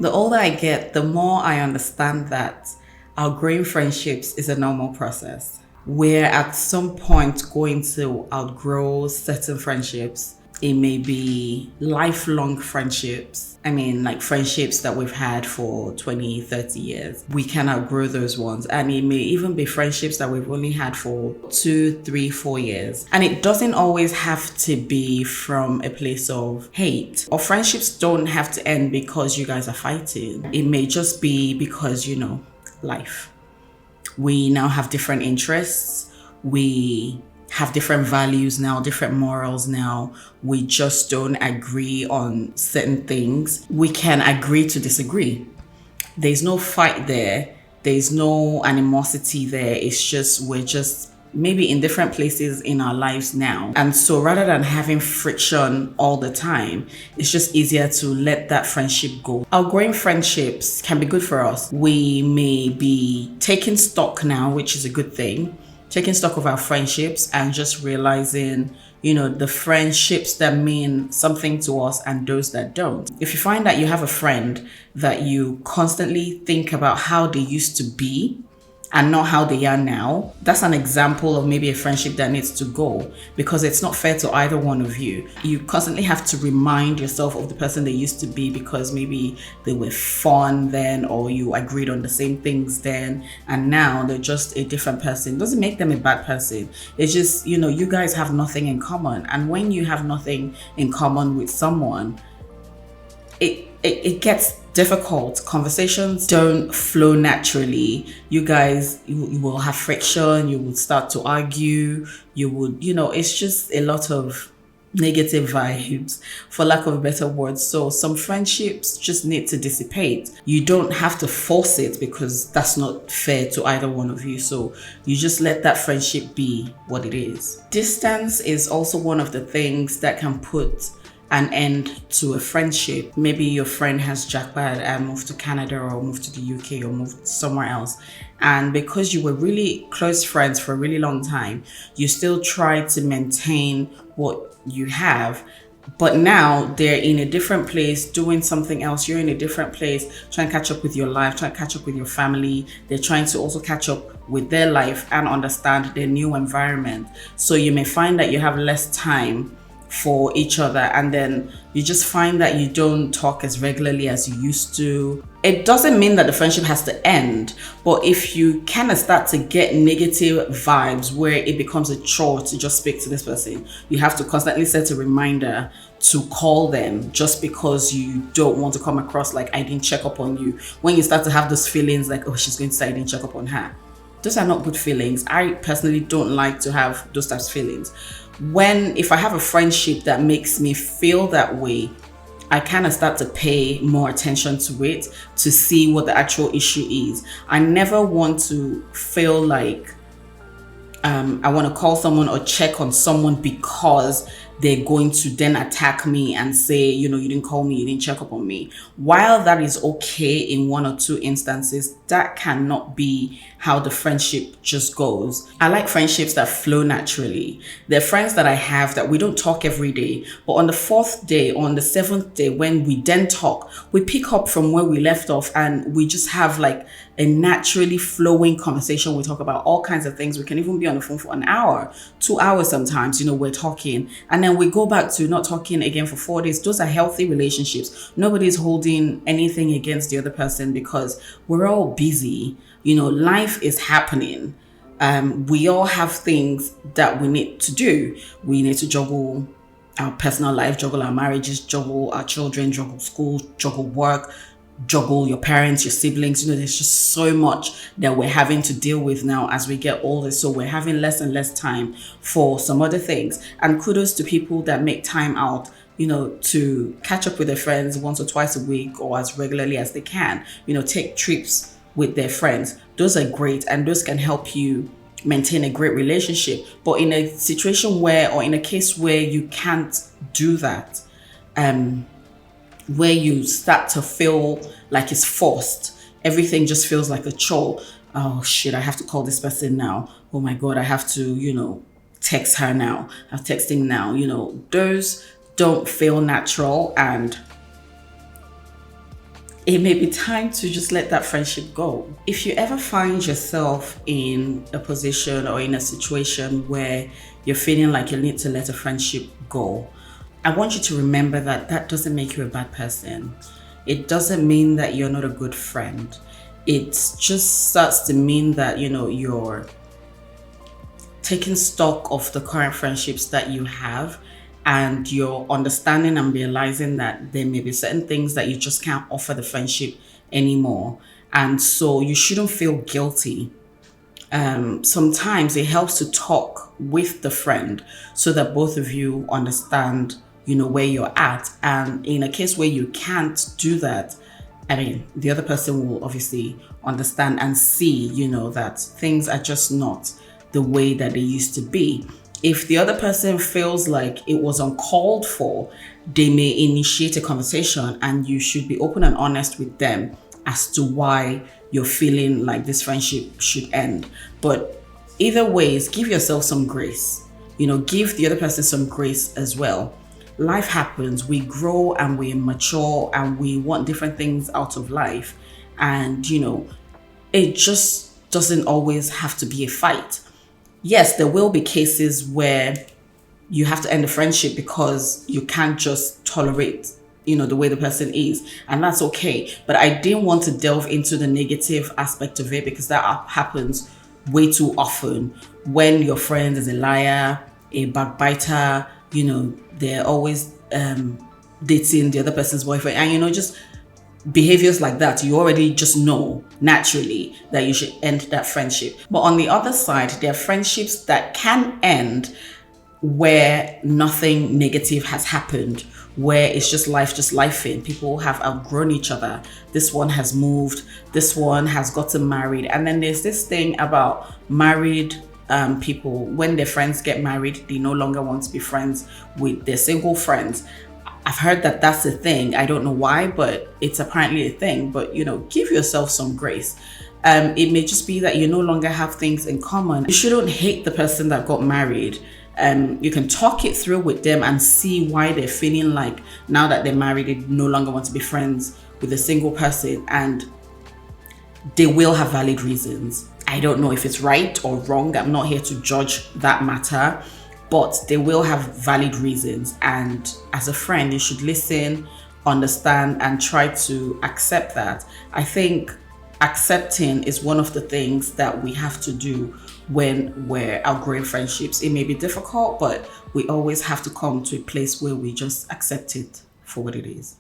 The older I get, the more I understand that outgrowing friendships is a normal process. We're at some point going to outgrow certain friendships. It may be lifelong friendships. I mean, like friendships that we've had for 20, 30 years. We can outgrow those ones. And it may even be friendships that we've only had for 2, 3, 4 years. And it doesn't always have to be from a place of hate. Or friendships don't have to end because you guys are fighting. It may just be because, life. We now have different interests. We have different values now, different morals now. We just don't agree on certain things. We can agree to disagree. There's no fight there. There's no animosity there. It's just, we're just maybe in different places in our lives now. And so rather than having friction all the time, it's just easier to let that friendship go. Outgrowing friendships can be good for us. We may be taking stock now, which is a good thing. Taking stock of our friendships and just realizing, the friendships that mean something to us and those that don't. If you find that you have a friend that you constantly think about how they used to be and not how they are now, that's an example of maybe a friendship that needs to go, because it's not fair to either one of you. You constantly have to remind yourself of the person they used to be because maybe they were fun then, or you agreed on the same things then, and now they're just a different person. It doesn't make them a bad person. It's just, you guys have nothing in common. And when you have nothing in common with someone, it gets difficult. Conversations don't flow naturally. You guys, you will have friction. You would start to argue. You would, it's just a lot of negative vibes, for lack of a better word. So some friendships just need to dissipate. You don't have to force it because that's not fair to either one of you. So you just let that friendship be what it is. Distance is also one of the things that can put an end to a friendship. Maybe your friend has jackpot and moved to Canada or moved to the UK or moved somewhere else. And because you were really close friends for a really long time, you still try to maintain what you have. But now they're in a different place doing something else. You're in a different place, trying to catch up with your life, trying to catch up with your family. They're trying to also catch up with their life and understand their new environment. So you may find that you have less time for each other, and then you just find that you don't talk as regularly as you used to. It doesn't mean that the friendship has to end, but if you kind of start to get negative vibes where it becomes a chore to just speak to this person, you have to constantly set a reminder to call them just because you don't want to come across like I didn't check up on you. When you start to have those feelings like, oh, she's going to say I didn't check up on her. Those are not good feelings. I personally don't like to have those types of feelings. If I have a friendship that makes me feel that way, I kind of start to pay more attention to it to see what the actual issue is. I never want to feel like I want to call someone or check on someone because they're going to then attack me and say, you didn't call me, you didn't check up on me. While that is okay in 1 or 2 instances, that cannot be how the friendship just goes. I like friendships that flow naturally. They're friends that I have that we don't talk every day, but on the 4th day, on the 7th day, when we then talk, we pick up from where we left off and we just have like a naturally flowing conversation. We talk about all kinds of things. We can even be on the phone for an hour, 2 hours sometimes, we're talking. And then we go back to not talking again for 4 days. Those are healthy relationships. Nobody's holding anything against the other person because we're all busy. Life is happening. We all have things that we need to do. We need to juggle our personal life, juggle our marriages, juggle our children, juggle school, juggle work, juggle your parents, your siblings. There's just so much that we're having to deal with now as we get older. So we're having less and less time for some other things. And kudos to people that make time out, to catch up with their friends once or twice a week or as regularly as they can, take trips with their friends. Those are great, and those can help you maintain a great relationship. But in a situation or in a case where you can't do that, where you start to feel like it's forced, everything just feels like a chore. Oh shit, I have to call this person now. Oh my God, I have to, text her now. I'm texting now. Those don't feel natural, and it may be time to just let that friendship go. If you ever find yourself in a position or in a situation where you're feeling like you need to let a friendship go, I want you to remember that that doesn't make you a bad person. It doesn't mean that you're not a good friend. It just starts to mean that, you're taking stock of the current friendships that you have, and you're understanding and realizing that there may be certain things that you just can't offer the friendship anymore. And so you shouldn't feel guilty. Sometimes it helps to talk with the friend so that both of you understand, where you're at. And in a case where you can't do that, I mean, the other person will obviously understand and see, that things are just not the way that they used to be. If the other person feels like it was uncalled for, they may initiate a conversation, and you should be open and honest with them as to why you're feeling like this friendship should end. But either ways, give yourself some grace. Give the other person some grace as well. Life happens, we grow and we mature and we want different things out of life. And, it just doesn't always have to be a fight. Yes, there will be cases where you have to end a friendship because you can't just tolerate, the way the person is. And that's okay. But I didn't want to delve into the negative aspect of it, because that happens way too often when your friend is a liar, a backbiter, they're always dating the other person's boyfriend. And, just behaviors like that, you already just know naturally that you should end that friendship. But on the other side, there are friendships that can end where nothing negative has happened, where it's just lifing. People have outgrown each other. This one has moved, this one has gotten married. And then there's this thing about married people. When their friends get married, they no longer want to be friends with their single friends. I've heard that that's a thing. I don't know why, but it's apparently a thing. But, give yourself some grace. It may just be that you no longer have things in common. You shouldn't hate the person that got married. You can talk it through with them and see why they're feeling like now that they're married, they no longer want to be friends with a single person. And they will have valid reasons. I don't know if it's right or wrong. I'm not here to judge that matter. But they will have valid reasons. And as a friend, you should listen, understand, and try to accept that. I think accepting is one of the things that we have to do when we're outgrowing friendships. It may be difficult, but we always have to come to a place where we just accept it for what it is.